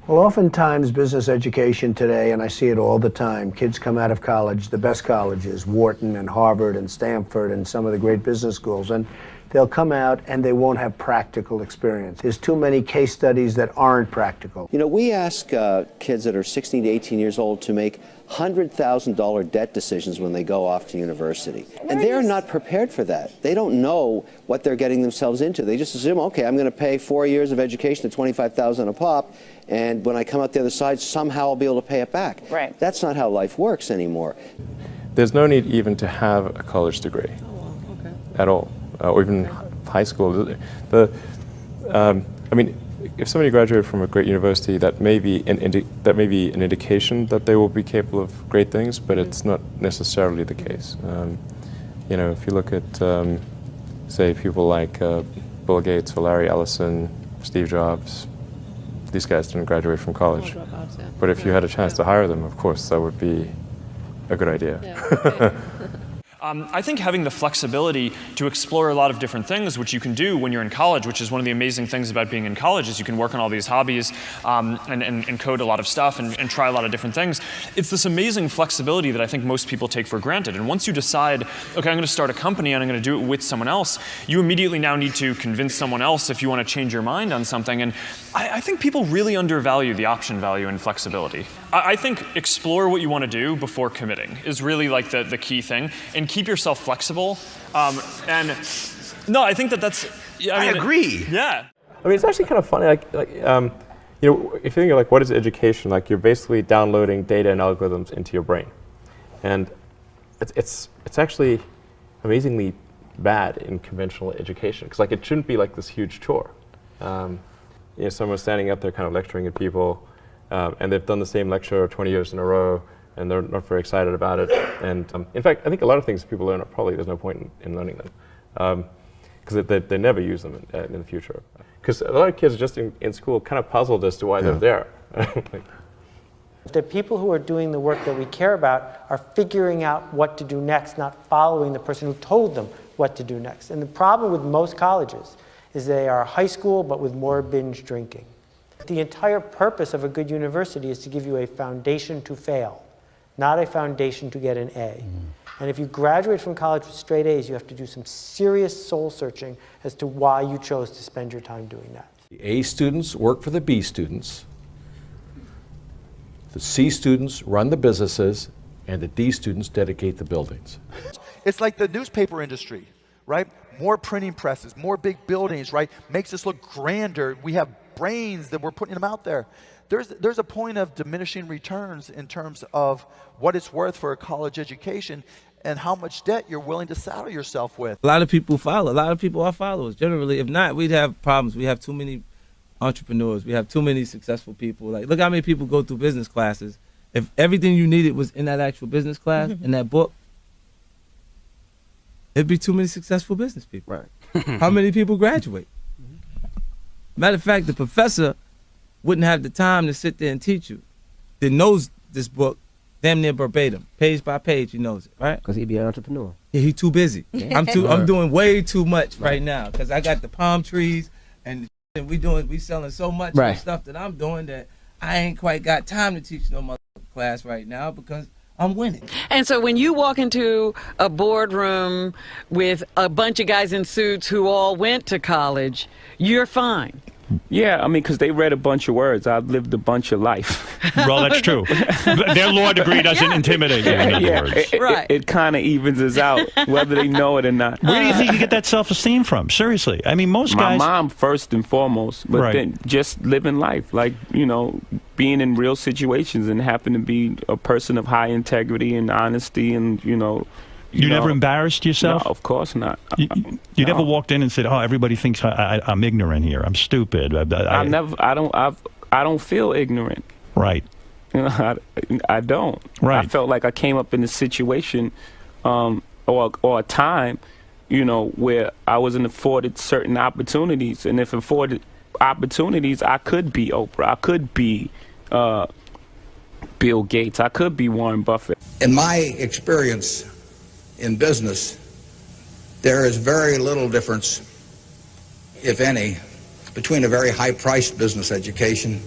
Well, oftentimes business education today, and I see it all the time, kids come out of college, the best colleges, Wharton and Harvard and Stanford and some of the great business schools, and they'll come out and they won't have practical experience. There's too many case studies that aren't practical. You know, we ask kids that are 16 to 18 years old to make $100,000 debt decisions when they go off to university. And they're not prepared for that. They don't know what they're getting themselves into. They just assume, okay, I'm going to pay 4 years of education at $25,000 a pop, and when I come out the other side, somehow I'll be able to pay it back. Right. That's not how life works anymore. There's no need even to have a college degree at all, or even high school. I mean, if somebody graduated from a great university, that may be an indication that they will be capable of great things, but it's not necessarily the case. You know, if you look at, say, people like Bill Gates or Larry Ellison, Steve Jobs, these guys didn't graduate from college. But if you had a chance to hire them, of course, that would be a good idea. Yeah. I think having the flexibility to explore a lot of different things, which you can do when you're in college, which is one of the amazing things about being in college, is you can work on all these hobbies and code a lot of stuff and try a lot of different things. It's this amazing flexibility that I think most people take for granted. And once you decide, okay, I'm going to start a company and I'm going to do it with someone else, you immediately now need to convince someone else if you want to change your mind on something. And I think people really undervalue the option value and flexibility. I think explore what you want to do before committing is really like the key thing. And keep yourself flexible. And no, I think that's. I agree. Yeah. I mean, it's actually kind of funny. You know, if you think of like what is education, like you're basically downloading data and algorithms into your brain, and it's actually amazingly bad in conventional education because like it shouldn't be like this huge chore. You know, someone's standing up there kind of lecturing at people, and they've done the same lecture 20 years in a row, and they're not very excited about it. And in fact, I think a lot of things people learn are probably there's no point in learning them because they never use them in the future. Because a lot of kids are just in school kind of puzzled as to why they're there. The people who are doing the work that we care about are figuring out what to do next, not following the person who told them what to do next. And the problem with most colleges is they are high school but with more binge drinking. The entire purpose of a good university is to give you a foundation to fail, not a foundation to get an A. And if you graduate from college with straight A's, you have to do some serious soul searching as to why you chose to spend your time doing that. The A students work for the B students, the C students run the businesses, and the D students dedicate the buildings. It's like the newspaper industry, right? More printing presses, more big buildings, right? Makes us look grander. We have brains that we're putting them out there. There's a point of diminishing returns in terms of what it's worth for a college education and how much debt you're willing to saddle yourself with. A lot of people follow. A lot of people are followers. Generally, if not, we'd have problems. We have too many entrepreneurs. We have too many successful people. Like, look how many people go through business classes. If everything you needed was in that actual business class, in that book, it'd be too many successful business people. Right. How many people graduate? Matter of fact, the professor wouldn't have the time to sit there and teach you. That knows this book damn near verbatim, page by page. He knows it, right? Because he'd be an entrepreneur. Yeah, he's too busy. I'm doing way too much right now because I got the palm trees and we selling so much stuff that I'm doing that I ain't quite got time to teach no mother class right now because I'm winning. And so when you walk into a boardroom with a bunch of guys in suits who all went to college, you're fine. Yeah, I mean, because they read a bunch of words. I've lived a bunch of life. Well, that's true. Their law degree doesn't intimidate you, in other words. It kind of evens us out, whether they know it or not. Where do you think you get that self-esteem from? Seriously. I mean, most guys... My mom, first and foremost, but then just living life. Like, you know, being in real situations and happen to be a person of high integrity and honesty and, you know... You never embarrassed yourself? No, of course not. You never walked in and said, "Oh, everybody thinks I'm ignorant here. I'm stupid." I don't feel ignorant. Right. You know, I don't. Right. I felt like I came up in a situation, or a time, you know, where I wasn't afforded certain opportunities, and if afforded opportunities, I could be Oprah. I could be Bill Gates. I could be Warren Buffett. In my experience in business, there is very little difference, if any, between a very high-priced business education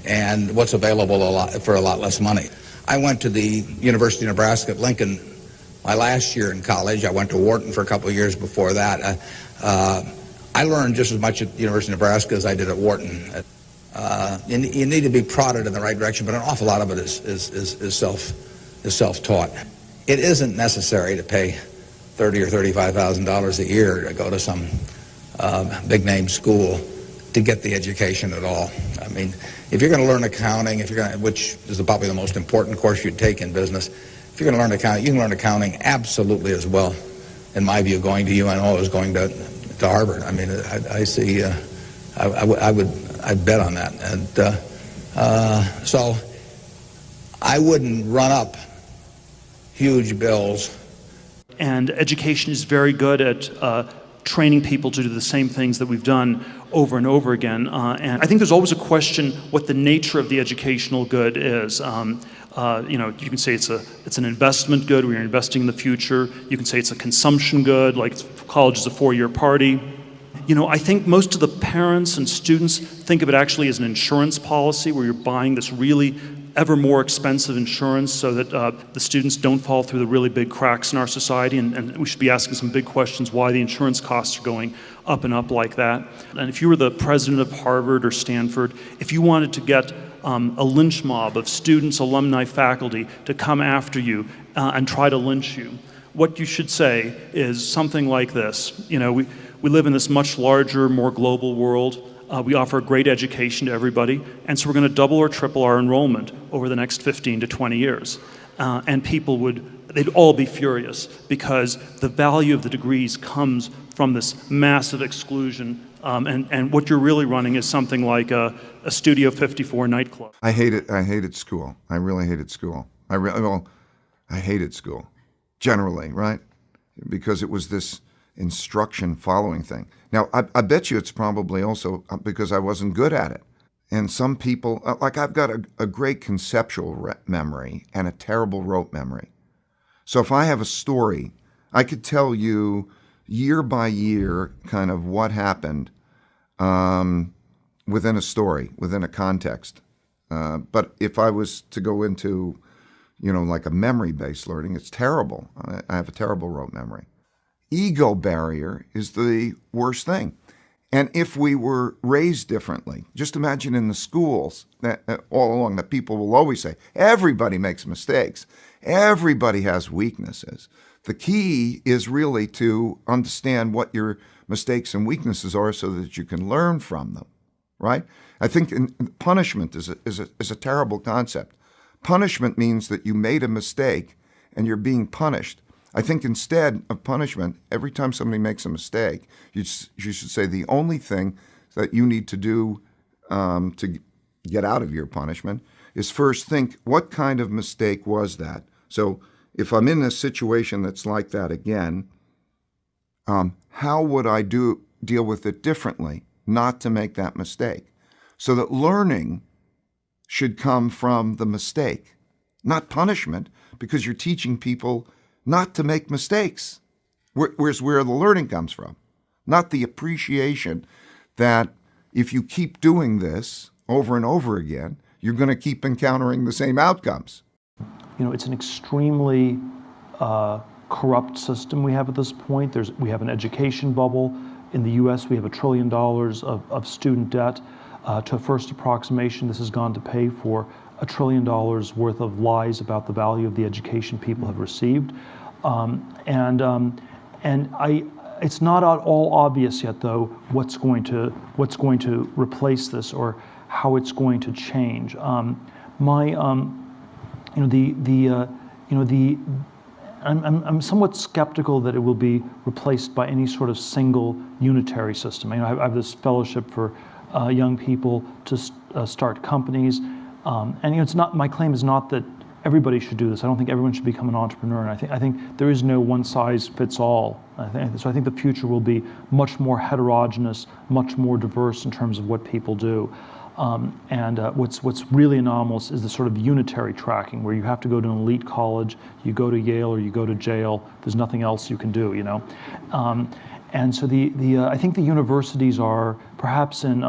and what's available for a lot less money. I went to the University of Nebraska at Lincoln my last year in college. I went to Wharton for a couple of years before that. I learned just as much at the University of Nebraska as I did at Wharton. You need to be prodded in the right direction, but an awful lot of it is self-taught. It isn't necessary to pay $30,000 or $35,000 a year to go to some big-name school to get the education at all. I mean, if you're going to learn accounting, which is probably the most important course you'd take in business, if you're going to learn accounting, you can learn accounting absolutely as well, in my view, going to UNO as going to Harvard. I mean, I see. I'd bet on that, and so I wouldn't run up huge bills. And education is very good at training people to do the same things that we've done over and over again. And I think there's always a question what the nature of the educational good is. You can say it's an investment good, where you're investing in the future. You can say it's a consumption good, like college is a 4-year party. I think most of the parents and students think of it actually as an insurance policy, where you're buying this really ever more expensive insurance so that the students don't fall through the really big cracks in our society, and we should be asking some big questions why the insurance costs are going up and up like that. And if you were the president of Harvard or Stanford, if you wanted to get a lynch mob of students, alumni, faculty to come after you and try to lynch you, what you should say is something like this. We live in this much larger, more global world. We offer a great education to everybody, and so we're going to double or triple our enrollment over the next 15 to 20 years. And people they'd all be furious, because the value of the degrees comes from this massive exclusion, and what you're really running is something like a Studio 54 nightclub. I hated school. I really hated school. I hated school, generally, right? Because it was this instruction following thing. Now, I bet you it's probably also because I wasn't good at it. And some people, like I've got a great conceptual memory and a terrible rote memory. So if I have a story, I could tell you year by year kind of what happened within a story, within a context. But if I was to go into, like a memory-based learning, it's terrible. I have a terrible rote memory. Ego barrier is the worst thing. And if we were raised differently, just imagine in the schools that all along that people will always say, everybody makes mistakes. Everybody has weaknesses. The key is really to understand what your mistakes and weaknesses are so that you can learn from them, right? I think punishment is a terrible concept. Punishment means that you made a mistake and you're being punished. I think instead of punishment, every time somebody makes a mistake, you should say the only thing that you need to do to get out of your punishment is first think, what kind of mistake was that? So if I'm in a situation that's like that again, how would I deal with it differently, not to make that mistake? So that learning should come from the mistake, not punishment, because you're teaching people not to make mistakes. Where's where the learning comes from, not the appreciation that if you keep doing this over and over again, you're going to keep encountering the same outcomes. It's an extremely corrupt system we have at this point. We have an education bubble. In the U.S., we have $1 trillion of student debt. To a first approximation, this has gone to pay for $1 trillion worth of lies about the value of the education people have received. It's not at all obvious yet, though, what's going to replace this or how it's going to change. I'm somewhat skeptical that it will be replaced by any sort of single unitary system. I have this fellowship for young people to start companies. It's not, my claim is not that everybody should do this. I don't think everyone should become an entrepreneur. And I think there is no one size fits all. I think the future will be much more heterogeneous, much more diverse in terms of what people do. What's really anomalous is the sort of unitary tracking, where you have to go to an elite college, you go to Yale or you go to jail. There's nothing else you can do, And so I think the universities are perhaps in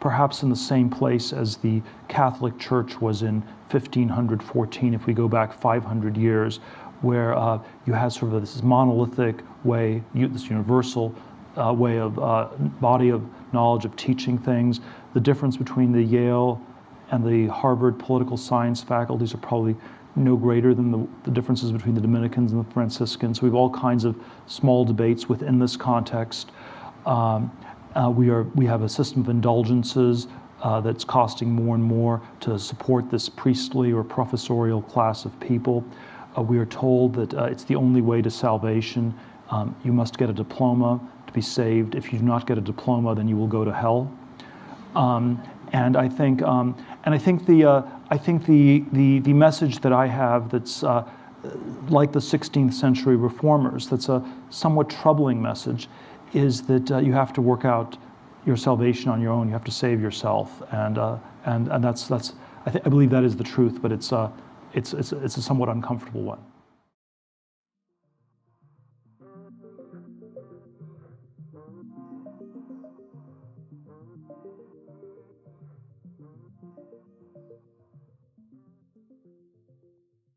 perhaps in the same place as the Catholic Church was in 1514, if we go back 500 years, where you had sort of this monolithic way, this universal way of body of knowledge of teaching things. The difference between the Yale and the Harvard political science faculties are probably no greater than the differences between the Dominicans and the Franciscans. So we have all kinds of small debates within this context. We have a system of indulgences that's costing more and more to support this priestly or professorial class of people. We are told that it's the only way to salvation. You must get a diploma to be saved. If you do not get a diploma, then you will go to hell. And I think the message that I have that's like the 16th century reformers, that's a somewhat troubling message, is that you have to work out your salvation on your own. You have to save yourself, and that's I believe that is the truth, but it's a somewhat uncomfortable one.